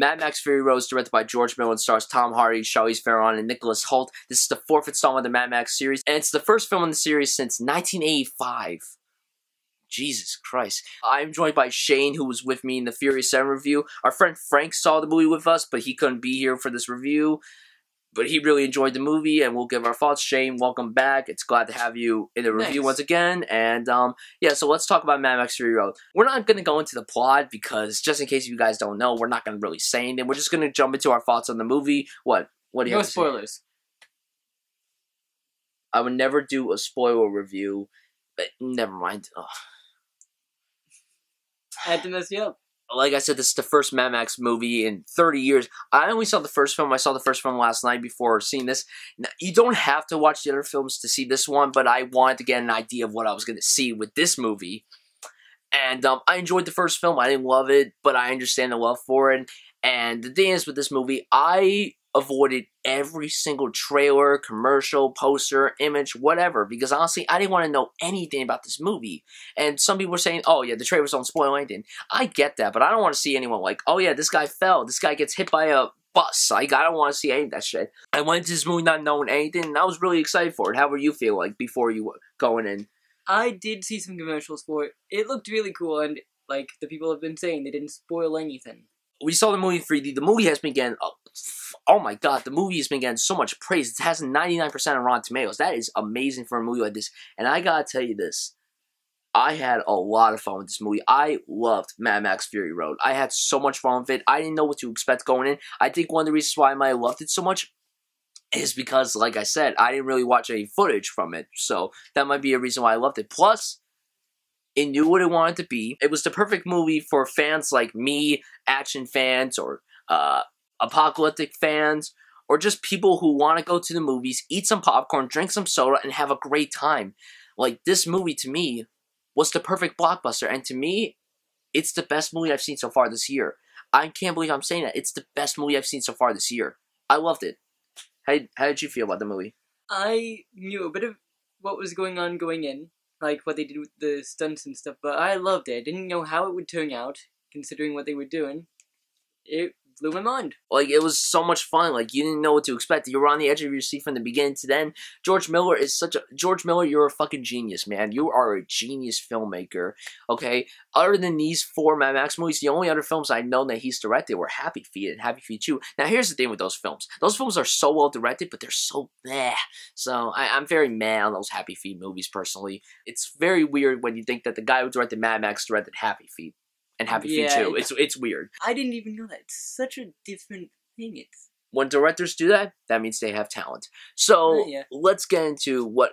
Mad Max Fury Road is directed by George Miller and stars Tom Hardy, Charlize Theron, and Nicholas Hoult. This is the 4th installment of the Mad Max series, and it's the first film in the series since 1985. Jesus Christ. I'm joined by Shane, who was with me in the Fury 7 review. Our friend Frank saw the movie with us, but he couldn't be here for this review. But he really enjoyed the movie, and we'll give our thoughts. Shane, welcome back. It's glad to have you in the review once again. And, yeah, so let's talk about Mad Max Fury Road. We're not going to go into the plot, because just in case you guys don't know, we're not going to really say anything. We're just going to jump into our thoughts on the movie. What do you have to say? No spoilers. I would never do a spoiler review, but never mind. Ugh. I had to mess you up. Like I said, this is the first Mad Max movie in 30 years. I only saw the first film. I saw the first film last night before seeing this. Now, you don't have to watch the other films to see this one, but I wanted to get an idea of what I was going to see with this movie. And I enjoyed the first film. I didn't love it, but I understand the love for it. And the thing is, with this movie, I avoided every single trailer, commercial, poster, image, whatever, because honestly, I didn't want to know anything about this movie. And some people were saying, oh yeah, the trailers don't spoil anything. I get that, but I don't want to see anyone like, oh yeah, this guy fell, this guy gets hit by a bus. Like, I don't want to see any of that shit. I went into this movie not knowing anything, and I was really excited for it. How were you feel like before you were going in? I did see some commercials for it. It looked really cool, and like the people have been saying, they didn't spoil anything. We saw the movie in 3D. The movie has been getting, oh my god, the movie has been getting so much praise. It has 99% on Rotten Tomatoes. That is amazing for a movie like this. And I gotta tell you this, I had a lot of fun with this movie. I loved Mad Max Fury Road. I had so much fun with it. I didn't know what to expect going in. I think one of the reasons why I might have loved it so much is because, like I said, I didn't really watch any footage from it. So that might be a reason why I loved it. Plus, it knew what it wanted to be. It was the perfect movie for fans like me, action fans, or apocalyptic fans, or just people who want to go to the movies, eat some popcorn, drink some soda, and have a great time. Like, this movie, to me, was the perfect blockbuster. And to me, it's the best movie I've seen so far this year. I can't believe I'm saying that. It's the best movie I've seen so far this year. I loved it. How did you feel about the movie? I knew a bit of what was going on going in, like what they did with the stunts and stuff, but I loved it. I didn't know how it would turn out, considering what they were doing. It blew my mind. Like, it was so much fun. Like, you didn't know what to expect. You were on the edge of your seat from the beginning to then. George Miller, you're a fucking genius, man. You are a genius filmmaker, okay? Other than these 4 Mad Max movies, the only other films I know that he's directed were Happy Feet and Happy Feet 2. Now, here's the thing with those films. Those films are so well directed, but they're so meh. So, I'm very mad on those Happy Feet movies, personally. It's very weird when you think that the guy who directed Mad Max directed Happy Feet. And Happy Feet too. It's weird. I didn't even know that. It's such a different thing. When directors do that, that means they have talent. So, let's get into what,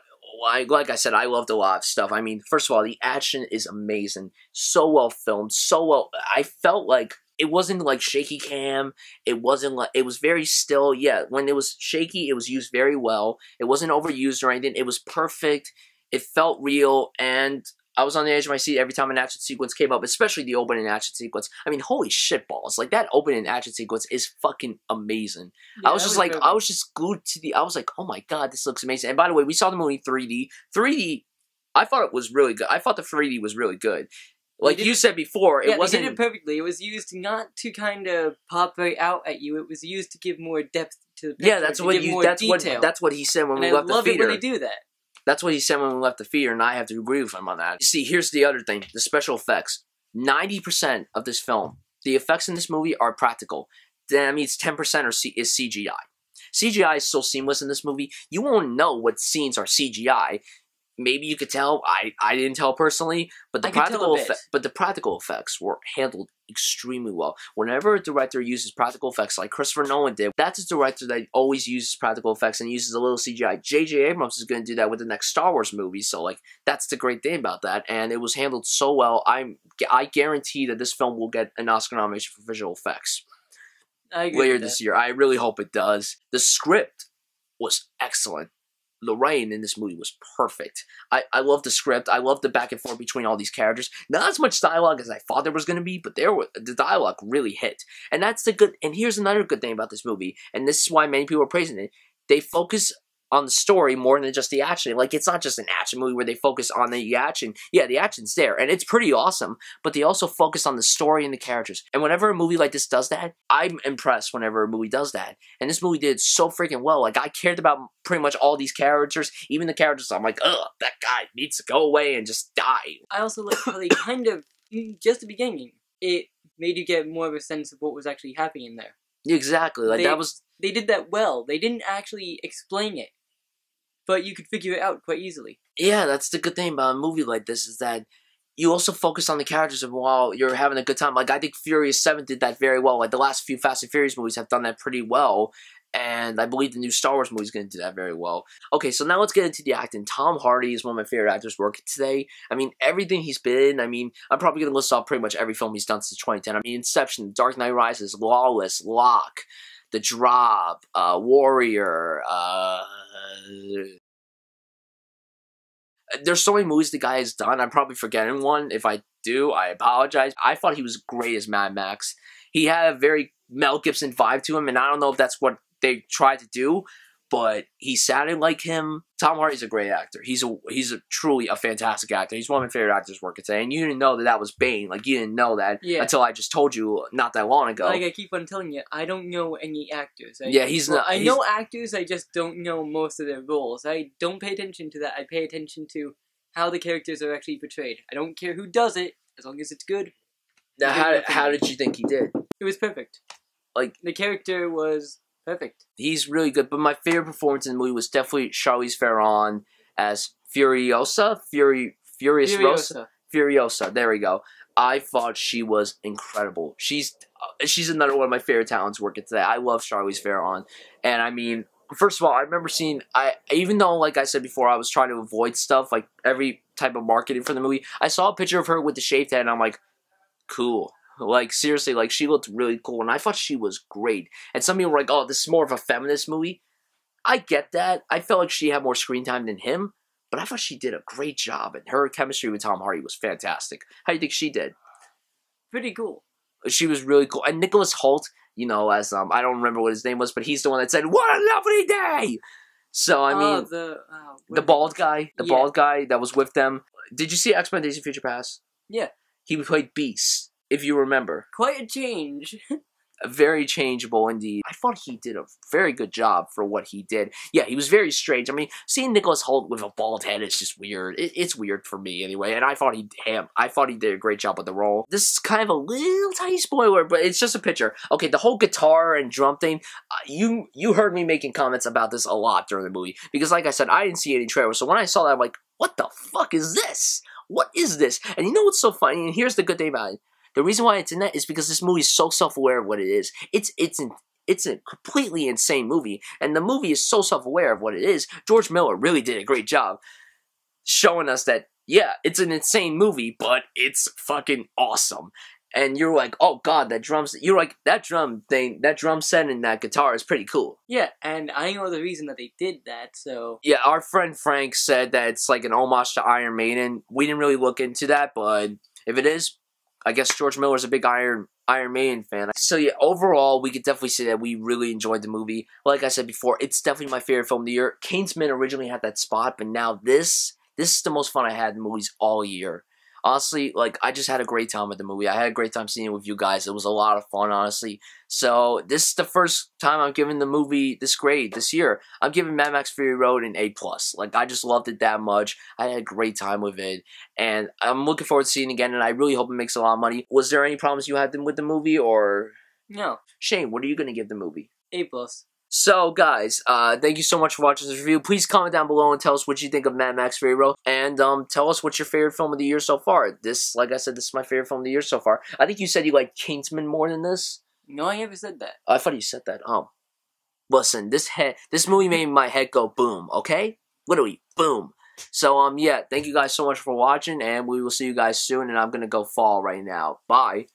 like I said, I loved a lot of stuff. I mean, first of all, the action is amazing. So well filmed, so well. I felt like it wasn't like shaky cam. It wasn't like, it was very still. Yeah, when it was shaky, it was used very well. It wasn't overused or anything. It was perfect. It felt real, and I was on the edge of my seat every time an action sequence came up, especially the opening action sequence. I mean, holy shit balls. Like, that opening action sequence is fucking amazing. Yeah, I was just like, I was just glued to I was like, oh my god, this looks amazing. And by the way, we saw the movie in 3D. 3D, I thought it was really good. I thought the 3D was really good. Like you said before, it wasn't... they did it perfectly. It was used not to kind of pop right out at you. It was used to give more depth to the picture. Yeah, that's what he said when we left the theater. I love it when they do that. That's what he said when we left the theater, and I have to agree with him on that. See, here's the other thing. The special effects. 90% of this film, the effects in this movie are practical. That means 10% is CGI. CGI is so seamless in this movie, you won't know what scenes are CGI. Maybe you could tell. I didn't tell personally, but the practical effects were handled extremely well. Whenever a director uses practical effects, like Christopher Nolan did, that's a director that always uses practical effects and uses a little CGI. J.J. Abrams is going to do that with the next Star Wars movie, so like that's the great thing about that. And it was handled so well. I guarantee that this film will get an Oscar nomination for visual effects later this year. I really hope it does. The script was excellent. Lorraine in this movie was perfect. I love the script. I love the back and forth between all these characters. Not as much dialogue as I thought there was going to be, but the dialogue really hit. And that's the good. And here's another good thing about this movie, and this is why many people are praising it. They focus on the story more than just the action. Like, it's not just an action movie where they focus on the action. Yeah, the action's there, and it's pretty awesome, but they also focus on the story and the characters. And whenever a movie like this does that, I'm impressed whenever a movie does that. And this movie did so freaking well. Like, I cared about pretty much all these characters, even the characters I'm like, ugh, that guy needs to go away and just die. I also like how they kind of, just the beginning, it made you get more of a sense of what was actually happening in there. Exactly. Like, They did that well. They didn't actually explain it, but you could figure it out quite easily. Yeah, that's the good thing about a movie like this, is that you also focus on the characters and while you're having a good time. Like, I think Furious 7 did that very well. Like, the last few Fast and Furious movies have done that pretty well, and I believe the new Star Wars movie is going to do that very well. Okay, so now let's get into the acting. Tom Hardy is one of my favorite actors working today. I mean, everything he's been in, I mean, I'm probably going to list off pretty much every film he's done since 2010. I mean, Inception, Dark Knight Rises, Lawless, Locke, The Drop, Warrior, there's so many movies the guy has done. I'm probably forgetting one. If I do, I apologize. I thought he was great as Mad Max. He had a very Mel Gibson vibe to him, and I don't know if that's what they tried to do, but he sounded like him. Tom Hardy's a great actor. He's truly a fantastic actor. He's one of my favorite actors working today, and you didn't know that was Bane. Like, you didn't know that until I just told you not that long ago. Like I keep on telling you, I don't know any actors. I know actors, I just don't know most of their roles. I don't pay attention to that. I pay attention to how the characters are actually portrayed. I don't care who does it, as long as it's good. Now, how did you think he did? It was perfect. Like, the character was perfect. He's really good, but my favorite performance in the movie was definitely Charlize Theron as Furiosa. Furiosa. There we go. I thought she was incredible. She's another one of my favorite talents working today. I love Charlize Theron, and I mean, first of all, I remember seeing, even though, like I said before, I was trying to avoid stuff, like every type of marketing for the movie, I saw a picture of her with the shaved head, and I'm like, cool. Like, seriously, like, she looked really cool, and I thought she was great. And some people were like, oh, this is more of a feminist movie. I get that. I felt like she had more screen time than him, but I thought she did a great job, and her chemistry with Tom Hardy was fantastic. How do you think she did? Pretty cool. She was really cool. And Nicholas Hoult, you know, as, I don't remember what his name was, but he's the one that said, what a lovely day! So, I mean, the bald guy. The bald guy that was with them. Did you see X-Men Days of Future Past? Yeah. He played Beast, if you remember. Quite a change. Very changeable indeed. I thought he did a very good job for what he did. Yeah, he was very strange. I mean, seeing Nicholas Hoult with a bald head is just weird. It's weird for me anyway, and I thought he did a great job with the role. This is kind of a little tiny spoiler, but it's just a picture. Okay, the whole guitar and drum thing, you heard me making comments about this a lot during the movie, because like I said, I didn't see any trailers, so when I saw that, I'm like, what the fuck is this? What is this? And you know what's so funny? And here's the good thing about it. The reason why it's in that is because this movie is so self-aware of what it is. It's a completely insane movie, and the movie is so self-aware of what it is. George Miller really did a great job showing us that, yeah, it's an insane movie, but it's fucking awesome. And you're like, oh god, that drum set and that guitar is pretty cool. Yeah, and I know the reason that they did that, so... Yeah, our friend Frank said that it's like an homage to Iron Maiden. We didn't really look into that, but if it is, I guess George Miller's a big Iron Maiden fan. So yeah, overall, we could definitely say that we really enjoyed the movie. Like I said before, it's definitely my favorite film of the year. Kingsman originally had that spot, but now this is the most fun I had in movies all year. Honestly, like, I just had a great time with the movie. I had a great time seeing it with you guys. It was a lot of fun, honestly. So, this is the first time I'm giving the movie this grade this year. I'm giving Mad Max Fury Road an A+. Like, I just loved it that much. I had a great time with it. And I'm looking forward to seeing it again, and I really hope it makes a lot of money. Was there any problems you had with the movie, or...? No. Shane, what are you going to give the movie? A+. So, guys, thank you so much for watching this review. Please comment down below and tell us what you think of Mad Max Fury Road. And tell us what's your favorite film of the year so far. This, like I said, this is my favorite film of the year so far. I think you said you like Kingsman more than this. No, I never said that. I thought you said that. Listen, this movie made my head go boom, okay? Literally, boom. So, yeah, thank you guys so much for watching, and we will see you guys soon, and I'm going to go fall right now. Bye.